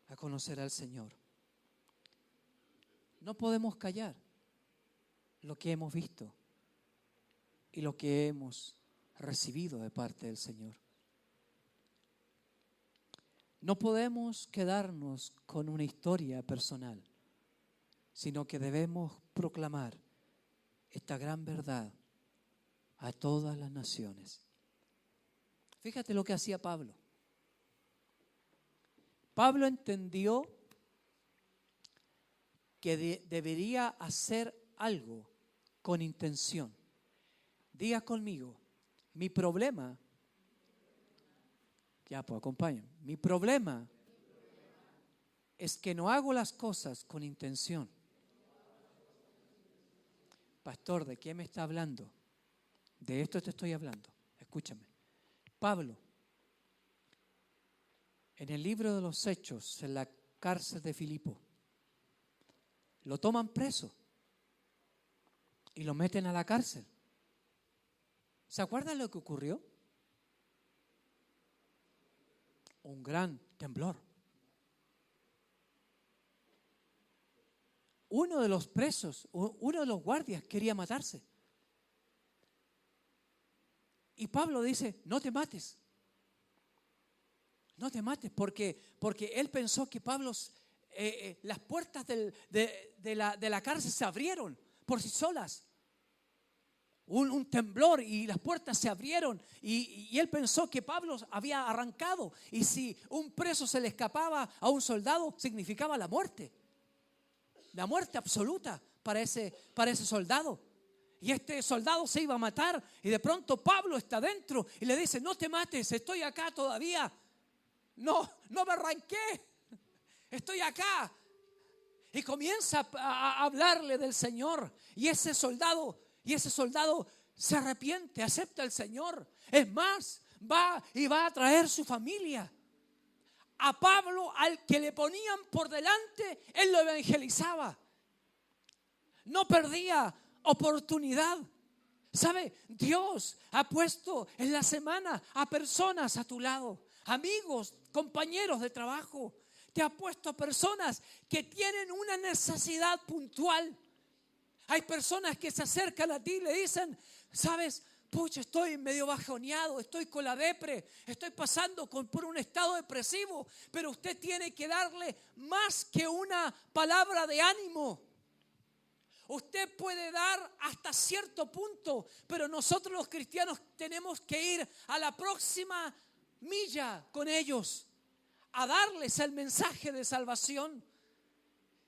a conocer al Señor. No podemos callar lo que hemos visto y lo que hemos recibido de parte del Señor. No podemos quedarnos con una historia personal. sino que debemos proclamar esta gran verdad a todas las naciones. Fíjate lo que hacía Pablo. Pablo entendió que debería hacer algo con intención. Diga conmigo, mi problema, ya pues acompáñame, mi problema es que no hago las cosas con intención. Pastor, ¿de qué me está hablando? De esto te estoy hablando. Escúchame. Pablo, en el libro de los Hechos, en la cárcel de Filipo, lo toman preso y lo meten a la cárcel. ¿Se acuerdan lo que ocurrió? Un gran temblor. Uno de los presos, uno de los guardias quería matarse. Y Pablo dice, no te mates. No te mates, porque él pensó que las puertas de la cárcel se abrieron por sí solas. Un temblor y las puertas se abrieron y él pensó que Pablo había arrancado. Y si un preso se le escapaba a un soldado, significaba la muerte absoluta para ese soldado. Y este soldado se iba a matar y de pronto Pablo está dentro y le dice, no te mates, estoy acá todavía. No me arranqué, estoy acá. Y comienza a hablarle del Señor. Y ese soldado se arrepiente, acepta al Señor. Es más, va a traer su familia. A Pablo, al que le ponían por delante, él lo evangelizaba. No perdía oportunidad. ¿Sabe? Dios ha puesto en la semana a personas a tu lado, amigos, compañeros de trabajo. Te ha puesto a personas que tienen una necesidad puntual. Hay personas que se acercan a ti y le dicen, ¿sabes? Pucha, estoy medio bajoneado, estoy con la depre, estoy pasando por un estado depresivo, pero usted tiene que darle más que una palabra de ánimo. Usted puede dar hasta cierto punto, pero nosotros los cristianos tenemos que ir a la próxima milla con ellos, a darles el mensaje de salvación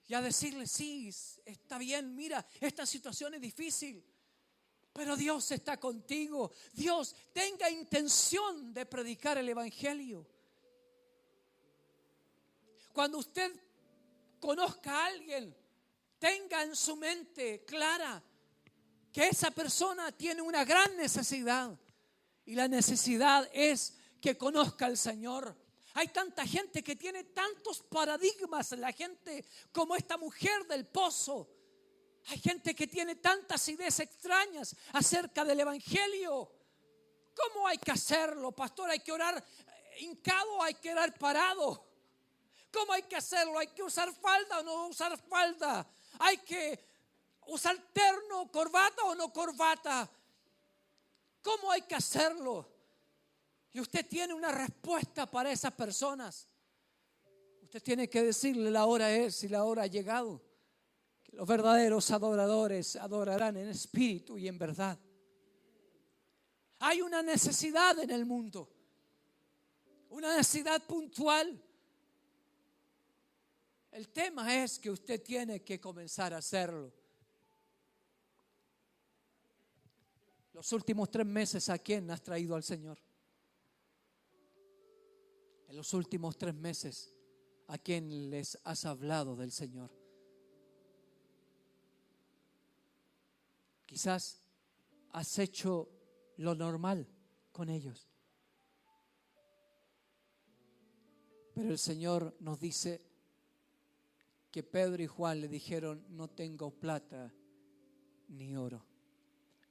y a decirles, sí, está bien, mira, esta situación es difícil, pero Dios está contigo. Dios tenga intención de predicar el evangelio. Cuando usted conozca a alguien, tenga en su mente clara que esa persona tiene una gran necesidad y la necesidad es que conozca al Señor. Hay tanta gente que tiene tantos paradigmas, la gente como esta mujer del pozo. Hay gente que tiene tantas ideas extrañas acerca del evangelio. ¿Cómo hay que hacerlo, pastor? ¿Hay que orar hincado o hay que orar parado? ¿Cómo hay que hacerlo? ¿Hay que usar falda o no usar falda? ¿Hay que usar terno, corbata o no corbata? ¿Cómo hay que hacerlo? Y usted tiene una respuesta para esas personas. Usted tiene que decirle, la hora es y la hora ha llegado. Que los verdaderos adoradores adorarán en espíritu y en verdad. Hay una necesidad en el mundo. Una necesidad puntual. El tema es que usted tiene que comenzar a hacerlo. Los últimos 3 meses, ¿a quién has traído al Señor? En los últimos 3 meses, ¿a quién les has hablado del Señor? Quizás has hecho lo normal con ellos. Pero el Señor nos dice que Pedro y Juan le dijeron, no tengo plata ni oro.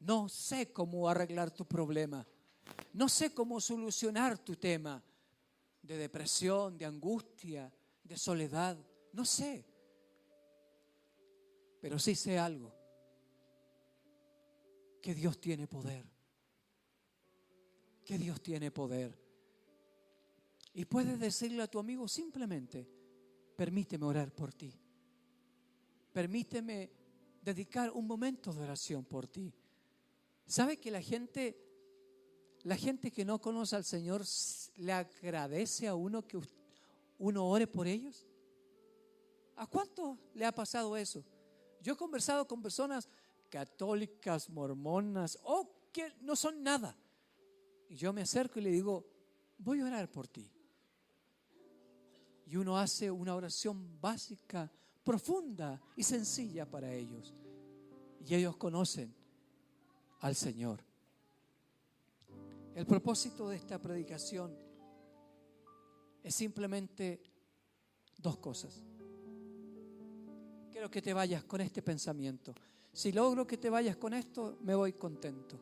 No sé cómo arreglar tu problema. No sé cómo solucionar tu tema de depresión, de angustia, de soledad. No sé. Pero sí sé algo. Que Dios tiene poder. Que Dios tiene poder. Y puedes decirle a tu amigo simplemente, permíteme orar por ti. permíteme dedicar un momento de oración por ti. ¿Sabe que la gente que no conoce al Señor le agradece a uno que uno ore por ellos? ¿A cuánto le ha pasado eso? Yo he conversado con personas católicas, mormonas o que no son nada. Y yo me acerco y le digo, voy a orar por ti. Y uno hace una oración básica, profunda y sencilla para ellos. Y ellos conocen al Señor. El propósito de esta predicación es simplemente dos cosas. Quiero que te vayas con este pensamiento. Si logro que te vayas con esto, me voy contento.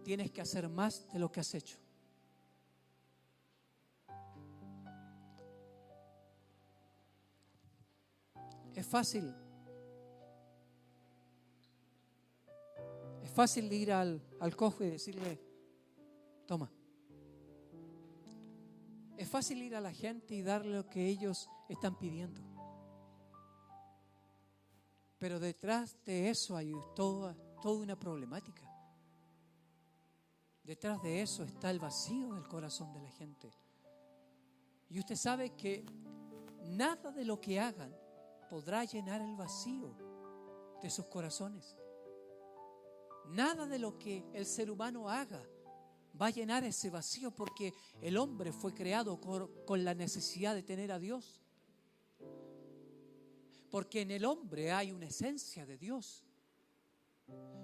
Tienes que hacer más de lo que has hecho. Es fácil ir al cojo y decirle, toma. Es fácil ir a la gente y darle lo que ellos están pidiendo. Pero detrás de eso hay toda una problemática. Detrás de eso está el vacío del corazón de la gente. Y usted sabe que nada de lo que hagan podrá llenar el vacío de sus corazones. Nada de lo que el ser humano haga va a llenar ese vacío, porque el hombre fue creado con la necesidad de tener a Dios. Porque en el hombre hay una esencia de Dios.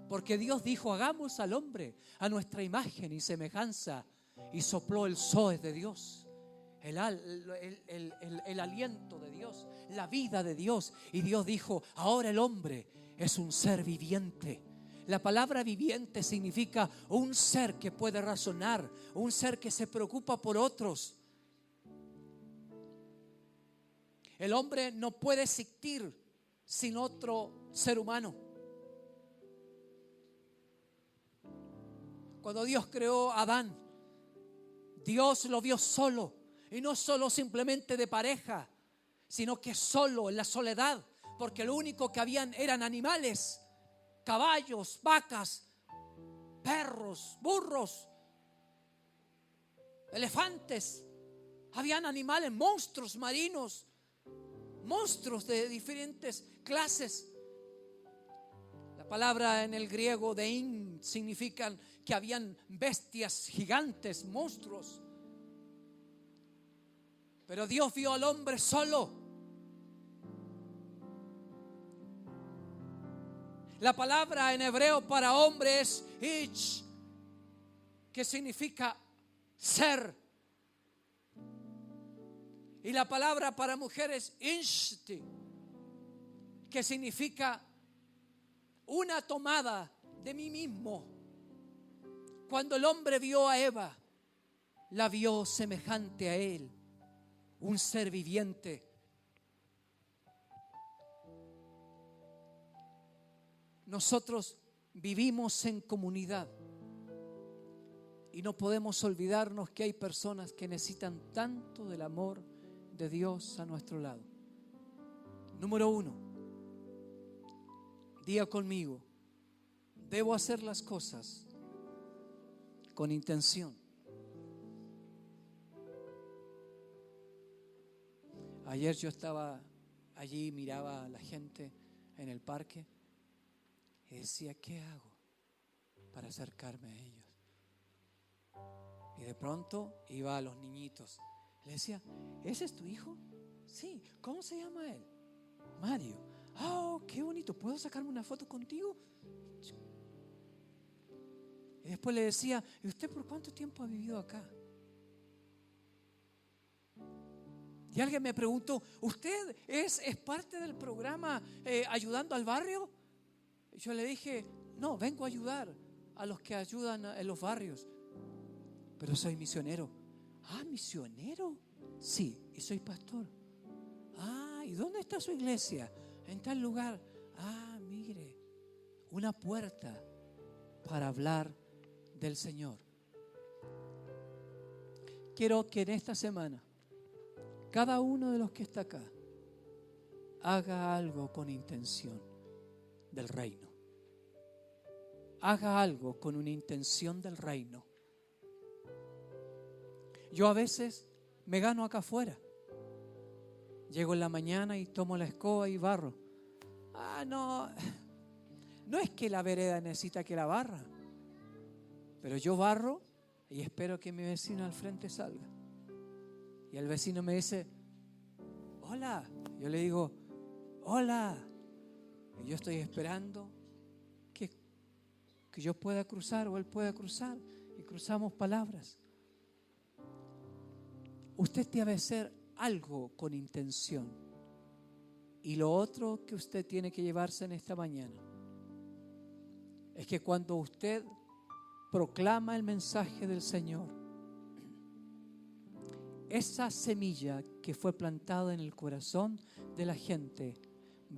Porque Dios dijo, hagamos al hombre a nuestra imagen y semejanza, y sopló el zoe de Dios, el aliento de Dios, la vida de Dios. Y Dios dijo, ahora el hombre es un ser viviente. La palabra viviente significa un ser que puede razonar, un ser que se preocupa por otros. El hombre no puede existir sin otro ser humano. Cuando Dios creó a Adán, Dios lo vio solo, y no solo simplemente de pareja, sino que solo en la soledad, porque lo único que habían eran animales, caballos, vacas, perros, burros, elefantes. Habían animales, monstruos marinos, monstruos de diferentes clases. La palabra en el griego deín significan que habían bestias gigantes, monstruos. Pero Dios vio al hombre solo. La palabra en hebreo para hombre es ich, que significa ser. Y la palabra para mujer es inshti, que significa una tomada de mí mismo. Cuando el hombre vio a Eva, la vio semejante a él, un ser viviente. Nosotros vivimos en comunidad y no podemos olvidarnos que hay personas que necesitan tanto del amor de Dios a nuestro lado. Número 1, diga conmigo, debo hacer las cosas con intención. Ayer yo estaba allí, miraba a la gente en el parque y decía, ¿qué hago para acercarme a ellos? Y de pronto iba a los niñitos. Le decía, ¿ese es tu hijo? Sí. ¿Cómo se llama él? Mario. Oh, qué bonito. ¿Puedo sacarme una foto contigo? Y después le decía, ¿y usted por cuánto tiempo ha vivido acá? Y alguien me preguntó, ¿usted es parte del programa Ayudando al Barrio? Y yo le dije, no, vengo a ayudar a los que ayudan en los barrios. Pero soy misionero. Ah, ¿misionero? Sí, y soy pastor. Ah, ¿y dónde está su iglesia? En tal lugar. Ah, mire, una puerta para hablar del Señor. Quiero que en esta semana, cada uno de los que está acá, haga algo con intención del reino. Haga algo con una intención del reino. Yo a veces me gano acá afuera. Llego en la mañana y tomo la escoba y barro. No es que la vereda necesita que la barra, pero yo barro y espero que mi vecino al frente salga. Y el vecino me dice, hola. Yo le digo, hola. Y yo estoy esperando que yo pueda cruzar o él pueda cruzar. Y cruzamos palabras. Usted debe hacer algo con intención. Y lo otro que usted tiene que llevarse en esta mañana es que cuando usted proclama el mensaje del Señor, esa semilla que fue plantada en el corazón de la gente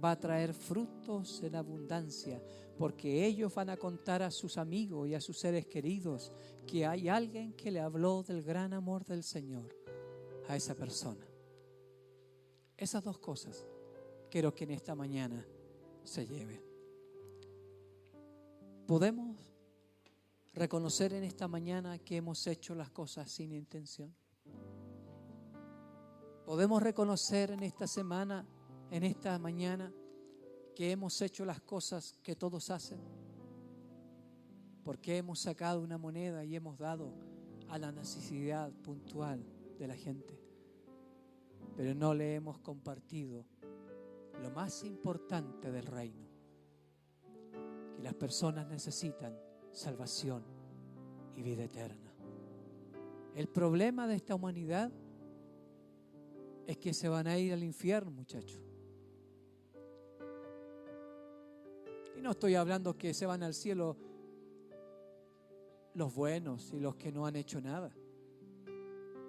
va a traer frutos en abundancia, porque ellos van a contar a sus amigos y a sus seres queridos que hay alguien que le habló del gran amor del Señor a esa persona. Esas dos cosas quiero que en esta mañana se lleven. ¿Podemos reconocer en esta mañana que hemos hecho las cosas sin intención? ¿Podemos reconocer en esta semana, en esta mañana, que hemos hecho las cosas que todos hacen? Porque hemos sacado una moneda y hemos dado a la necesidad puntual de la gente, pero no le hemos compartido lo más importante del reino, que las personas necesitan salvación y vida eterna. El problema de esta humanidad es que se van a ir al infierno, muchachos. Y no estoy hablando que se van al cielo los buenos y los que no han hecho nada.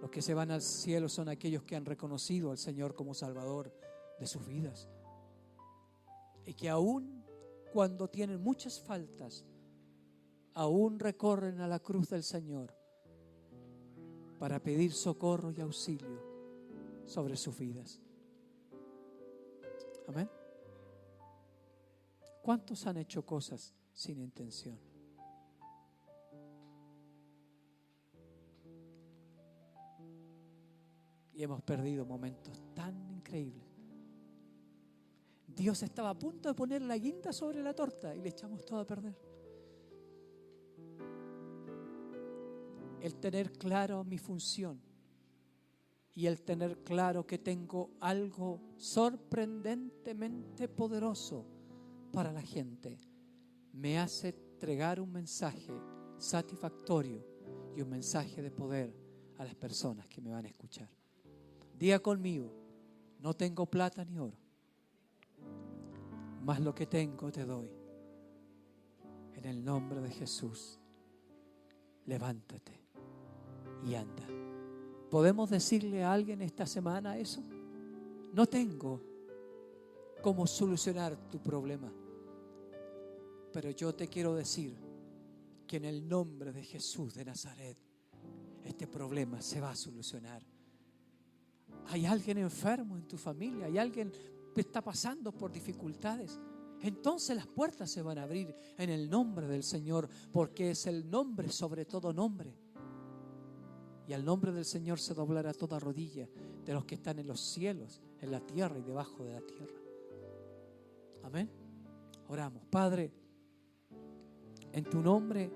Los que se van al cielo son aquellos que han reconocido al Señor como Salvador de sus vidas. Y que aún cuando tienen muchas faltas, aún recorren a la cruz del Señor para pedir socorro y auxilio sobre sus vidas. Amén. ¿Cuántos han hecho cosas sin intención? Y hemos perdido momentos tan increíbles. Dios estaba a punto de poner la guinda sobre la torta y le echamos todo a perder. El tener claro mi función y el tener claro que tengo algo sorprendentemente poderoso para la gente me hace entregar un mensaje satisfactorio y un mensaje de poder a las personas que me van a escuchar. Diga conmigo, no tengo plata ni oro, mas lo que tengo te doy. En el nombre de Jesús, levántate y anda. ¿Podemos decirle a alguien esta semana eso? No tengo cómo solucionar tu problema, pero yo te quiero decir que en el nombre de Jesús de Nazaret, este problema se va a solucionar. Hay alguien enfermo en tu familia, hay alguien que está pasando por dificultades. Entonces las puertas se van a abrir en el nombre del Señor, porque es el nombre sobre todo nombre. Y al nombre del Señor se doblará toda rodilla de los que están en los cielos, en la tierra y debajo de la tierra. Amén. Oramos. Padre, en tu nombre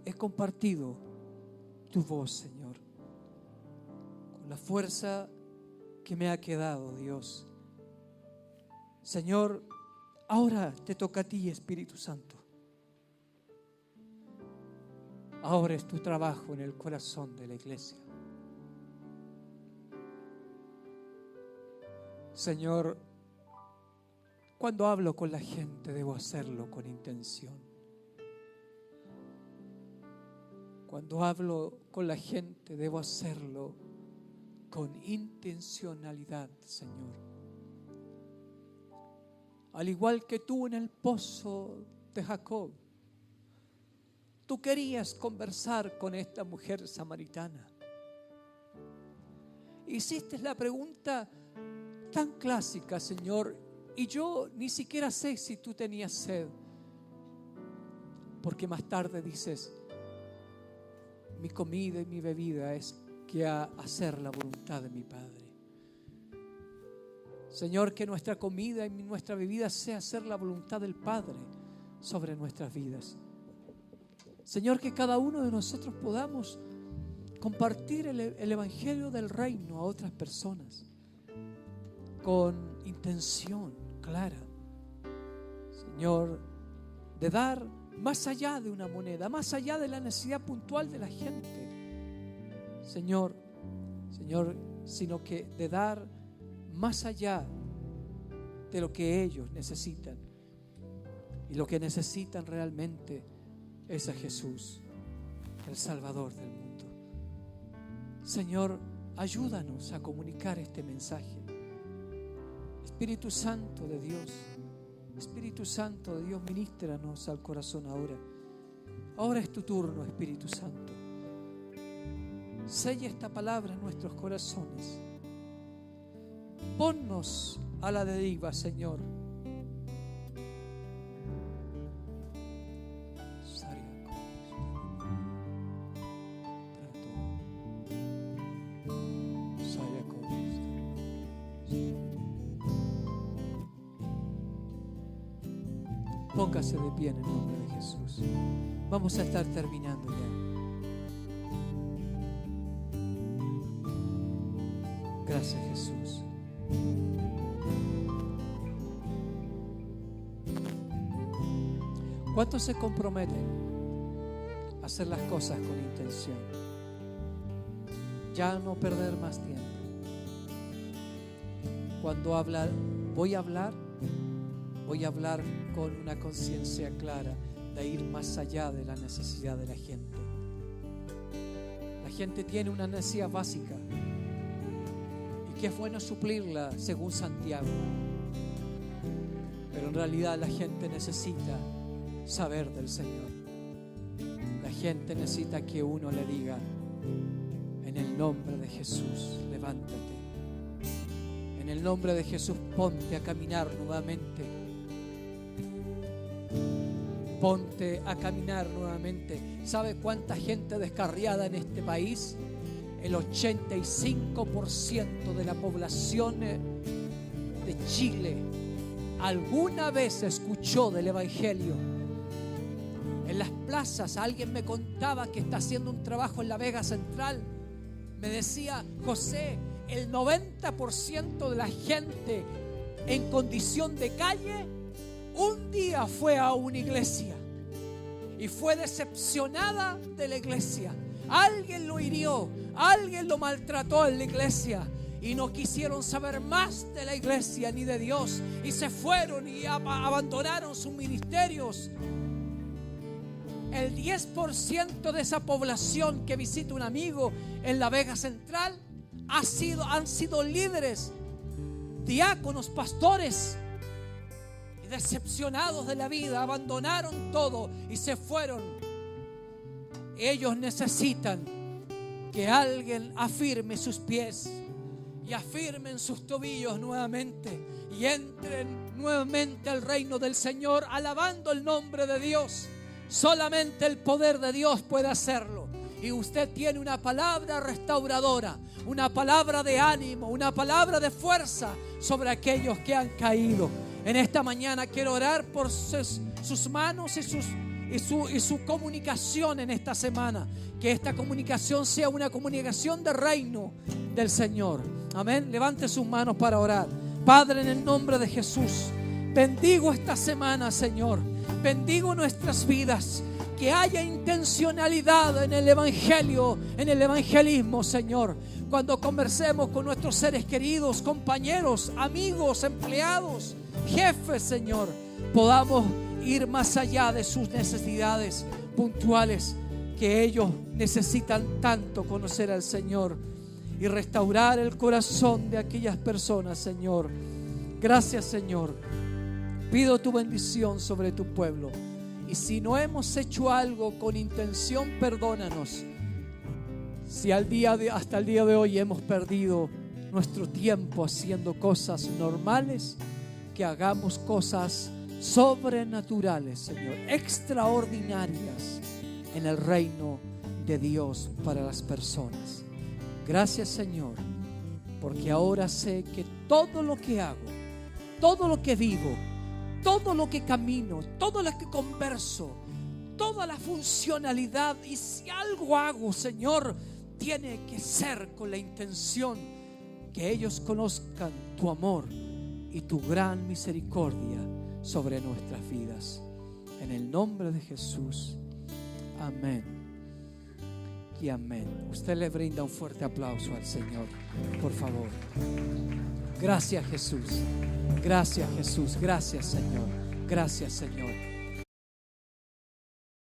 he compartido tu voz, Señor, con la fuerza que me ha quedado, Dios. Señor, ahora te toca a ti, Espíritu Santo. Ahora es tu trabajo en el corazón de la iglesia. Señor, cuando hablo con la gente debo hacerlo con intención. Cuando hablo con la gente debo hacerlo con intencionalidad, Señor. Al igual que tú en el pozo de Jacob, tú querías conversar con esta mujer samaritana. Hiciste la pregunta, tan clásica, Señor, y yo ni siquiera sé si tú tenías sed, porque más tarde dices: mi comida y mi bebida es que hacer la voluntad de mi Padre. Señor, que nuestra comida y nuestra bebida sea hacer la voluntad del Padre sobre nuestras vidas. Señor, que cada uno de nosotros podamos compartir el evangelio del reino a otras personas con intención clara, Señor, de dar más allá de una moneda, más allá de la necesidad puntual de la gente, Señor, sino que de dar más allá de lo que ellos necesitan. Y lo que necesitan realmente es a Jesús, el Salvador del mundo. Señor, ayúdanos a comunicar este mensaje. Espíritu Santo de Dios, ministranos al corazón ahora. Ahora es tu turno, Espíritu Santo. Sella esta palabra en nuestros corazones. Ponnos a la deriva, Señor. Póngase de pie en el nombre de Jesús. Vamos a estar terminando ya. Gracias, Jesús. ¿Cuántos se comprometen a hacer las cosas con intención? Ya no perder más tiempo. Cuando voy a hablar con una conciencia clara de ir más allá de la necesidad de la gente. La gente tiene una necesidad básica y que es bueno suplirla según Santiago. Pero en realidad la gente necesita saber del Señor. La gente necesita que uno le diga: en el nombre de Jesús, levántate. En el nombre de Jesús, ponte a caminar nuevamente. Ponte a caminar nuevamente. ¿Sabe cuánta gente descarriada en este país? El 85% de la población de Chile alguna vez escuchó del Evangelio. En las plazas, alguien me contaba que está haciendo un trabajo en la Vega Central. Me decía: José, el 90% de la gente en condición de calle un día fue a una iglesia y fue decepcionada de la iglesia. Alguien lo hirió, alguien lo maltrató en la iglesia y no quisieron saber más de la iglesia ni de Dios y se fueron y abandonaron sus ministerios. El 10% de esa población que visita un amigo en la Vega Central han sido líderes, diáconos, pastores. Decepcionados de la vida, abandonaron todo y se fueron. Ellos necesitan que alguien afirme sus pies y afirmen sus tobillos nuevamente y entren nuevamente al reino del Señor, alabando el nombre de Dios. Solamente el poder de Dios puede hacerlo. Y usted tiene una palabra restauradora, una palabra de ánimo, una palabra de fuerza sobre aquellos que han caído. En esta mañana quiero orar por sus manos y su comunicación en esta semana. Que esta comunicación sea una comunicación de reino del Señor. Amén. Levante sus manos para orar. Padre, en el nombre de Jesús, bendigo esta semana, Señor. Bendigo nuestras vidas. Que haya intencionalidad en el evangelio, en el evangelismo, Señor. Cuando conversemos con nuestros seres queridos, compañeros, amigos, empleados, jefes, Señor, podamos ir más allá de sus necesidades puntuales, que ellos necesitan tanto conocer al Señor y restaurar el corazón de aquellas personas, Señor. Gracias, Señor. Pido tu bendición sobre tu pueblo. Y si no hemos hecho algo con intención, perdónanos. Si hasta el día de hoy hemos perdido nuestro tiempo haciendo cosas normales, que hagamos cosas sobrenaturales, Señor, extraordinarias en el reino de Dios para las personas. Gracias, Señor, porque ahora sé que todo lo que hago, todo lo que vivo, todo lo que camino, todo lo que converso, toda la funcionalidad, y si algo hago, Señor, tiene que ser con la intención que ellos conozcan tu amor y tu gran misericordia sobre nuestras vidas. En el nombre de Jesús. Amén y amén. Usted le brinda un fuerte aplauso al Señor, por favor. Gracias, Jesús. Gracias, Jesús. Gracias, Señor. Gracias, Señor.